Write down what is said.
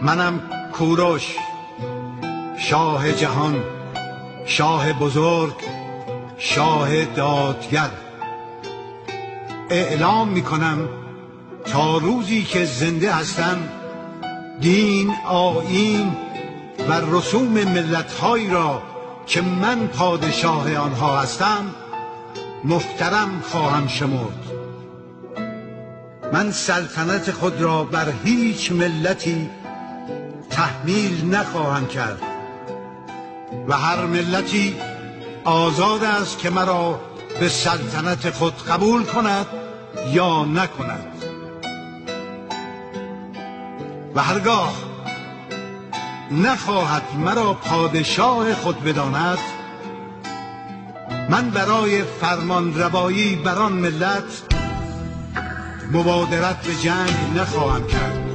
منم کوروش، شاه جهان، شاه بزرگ، شاه دادگر. اعلام میکنم تا روزی که زنده هستم دین، آیین و رسوم ملت‌هایی را که من پادشاه آنها هستم محترم خواهم شمرد. من سلطنت خود را بر هیچ ملتی تحمیل نخواهم کرد و هر ملتی آزاد است که مرا به سلطنت خود قبول کند یا نکند و هرگاه نخواهد مرا پادشاه خود بداند، من برای فرمان روایی بر آن ملت مبادرت به جنگ نخواهم کرد.